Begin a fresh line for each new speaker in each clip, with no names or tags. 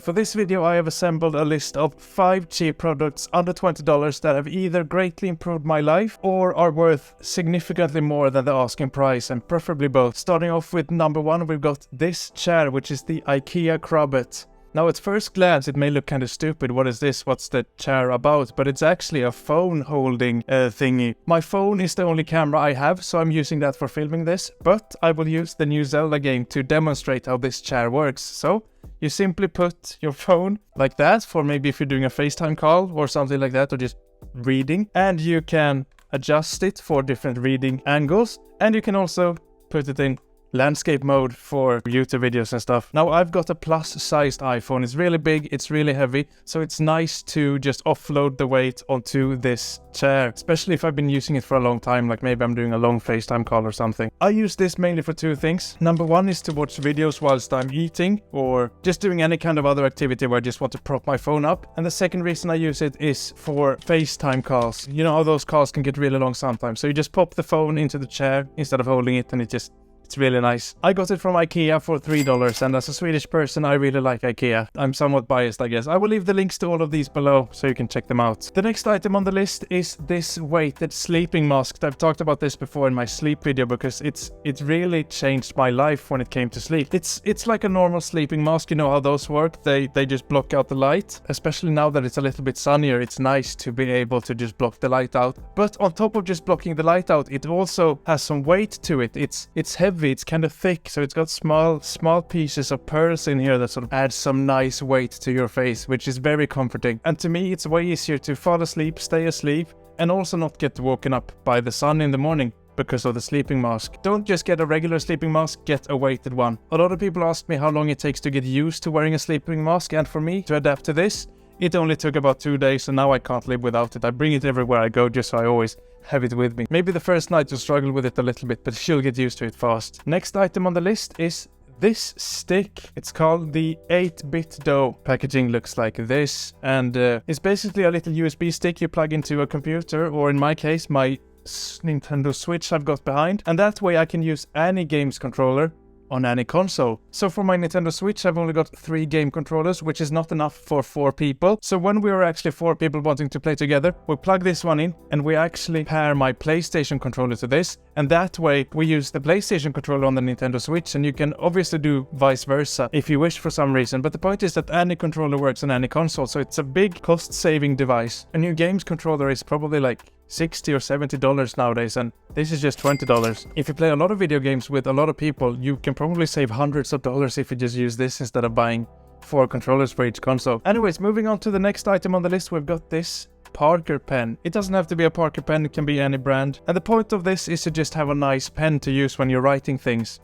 For this video I have assembled a list of 5 cheap products under $20 that have either greatly improved my life or are worth significantly more than the asking price, and preferably both. Starting off with number 1, we've got this chair, which is the IKEA Crubbit. Now at first glance it may look kind of stupid, what is this, what's the chair about, but it's actually a phone holding thingy. My phone is the only camera I have, so I'm using that for filming this, but I will use the new Zelda game to demonstrate how this chair works. So you simply put your phone like that, for maybe if you're doing a FaceTime call or something like that, or just reading, and you can adjust it for different reading angles, and you can also put it in landscape mode for YouTube videos and stuff. Now I've got a plus-sized iPhone. It's really big, it's really heavy, so it's nice to just offload the weight onto this chair, especially if I've been using it for a long time, like maybe I'm doing a long FaceTime call or something. I use this mainly for 2 things. Number 1 is to watch videos whilst I'm eating or just doing any kind of other activity where I just want to prop my phone up. And the second reason I use it is for FaceTime calls. You know how those calls can get really long sometimes, so you just pop the phone into the chair instead of holding it, and it's really nice. I got it from IKEA for $3, and as a Swedish person I really like IKEA. I'm somewhat biased, I guess. I will leave the links to all of these below so you can check them out. The next item on the list is this weighted sleeping mask. I've talked about this before in my sleep video because it really changed my life when it came to sleep. It's like a normal sleeping mask, you know how those work. They just block out the light. Especially now that it's a little bit sunnier, it's nice to be able to just block the light out. But on top of just blocking the light out, it also has some weight to it. It's heavy. It's kind of thick, so it's got small pieces of pearls in here that sort of add some nice weight to your face, which is very comforting. And to me it's way easier to fall asleep, stay asleep, and also not get woken up by the sun in the morning because of the sleeping mask. Don't just get a regular sleeping mask, get a weighted one. A lot of people ask me how long it takes to get used to wearing a sleeping mask, and for me to adapt to this, it only took about 2 days, and now I can't live without it. I bring it everywhere I go just so I always have it with me. Maybe the first night you'll struggle with it a little bit, but you'll get used to it fast. Next item on the list is this stick. It's called the 8-bit dough. Packaging looks like this, and it's basically a little USB stick you plug into a computer, or in my case, my Nintendo Switch I've got behind, and that way I can use any games controller on any console. So for my Nintendo Switch I've only got 3 game controllers, which is not enough for 4 people. So when we are actually 4 people wanting to play together, we plug this one in and we actually pair my PlayStation controller to this, and that way we use the PlayStation controller on the Nintendo Switch, and you can obviously do vice versa if you wish for some reason, but the point is that any controller works on any console, so it's a big cost-saving device. A new games controller is probably like $60 or $70 nowadays, and this is just $20. If you play a lot of video games with a lot of people, you can probably save hundreds of dollars if you just use this instead of buying 4 controllers for each console. Anyways, moving on to the next item on the list, we've got this Parker pen. It doesn't have to be a Parker pen, it can be any brand. And the point of this is to just have a nice pen to use when you're writing things.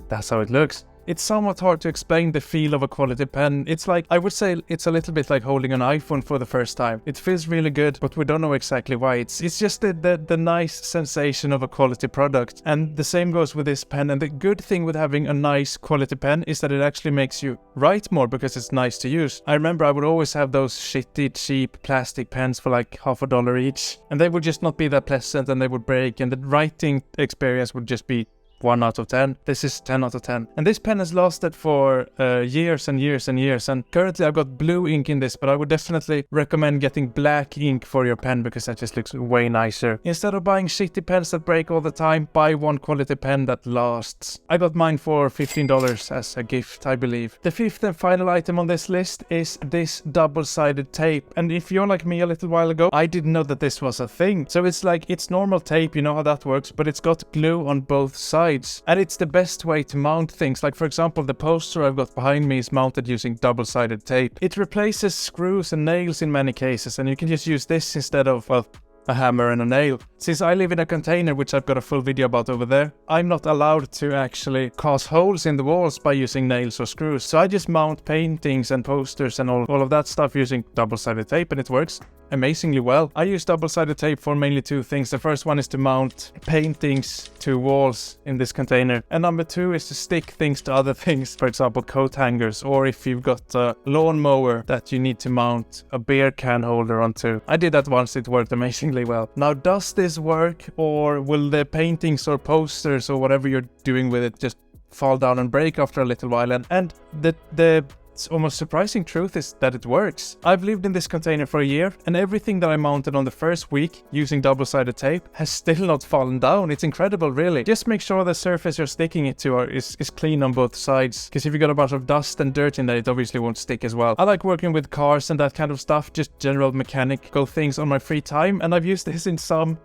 That's how it looks. It's somewhat hard to explain the feel of a quality pen. It's like, I would say it's a little bit like holding an iPhone for the first time. It feels really good, but we don't know exactly why. It's just the nice sensation of a quality product. And the same goes with this pen. And the good thing with having a nice quality pen is that it actually makes you write more because it's nice to use. I remember I would always have those shitty, cheap plastic pens for like $50 each. And they would just not be that pleasant, and they would break, and the writing experience would just be 1 out of 10. This is 10 out of 10. And this pen has lasted for years and years and years. And currently I've got blue ink in this, but I would definitely recommend getting black ink for your pen because that just looks way nicer. Instead of buying shitty pens that break all the time, buy one quality pen that lasts. I got mine for $15 as a gift, I believe. The 5th and final item on this list is this double-sided tape. And if you're like me a little while ago, I didn't know that this was a thing. So it's like, it's normal tape, you know how that works, but it's got glue on both sides. And it's the best way to mount things. Like for example, the poster I've got behind me is mounted using double-sided tape. It replaces screws and nails in many cases, and you can just use this instead of, well, a hammer and a nail. Since I live in a container, which I've got a full video about over there, I'm not allowed to actually cause holes in the walls by using nails or screws. So I just mount paintings and posters and all of that stuff using double-sided tape, and it works amazingly well. I use double-sided tape for mainly 2 things. The first one is to mount paintings to walls in this container, and number 2 is to stick things to other things, for example coat hangers, or if you've got a lawnmower that you need to mount a beer can holder onto. I did that once, it worked amazingly well. Now, does this work, or will the paintings or posters or whatever you're doing with it just fall down and break after a little while, and the almost surprising truth is that it works. I've lived in this container for a year, and everything that I mounted on the first week using double-sided tape has still not fallen down. It's incredible, really. Just make sure the surface you're sticking it to is clean on both sides, because if you got a bunch of dust and dirt in there, it obviously won't stick as well. I like working with cars and that kind of stuff, just general mechanical things on my free time, and I've used this in some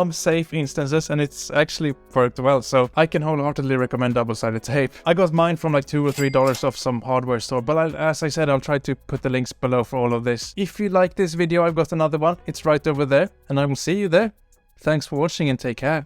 safe instances, and it's actually worked well, so I can wholeheartedly recommend double-sided tape. I got mine from like $2 or $3 off some hardware store, but as I said, I'll try to put the links below for all of this. If you like this video, I've got another one. It's right over there, and I will see you there. Thanks for watching and take care.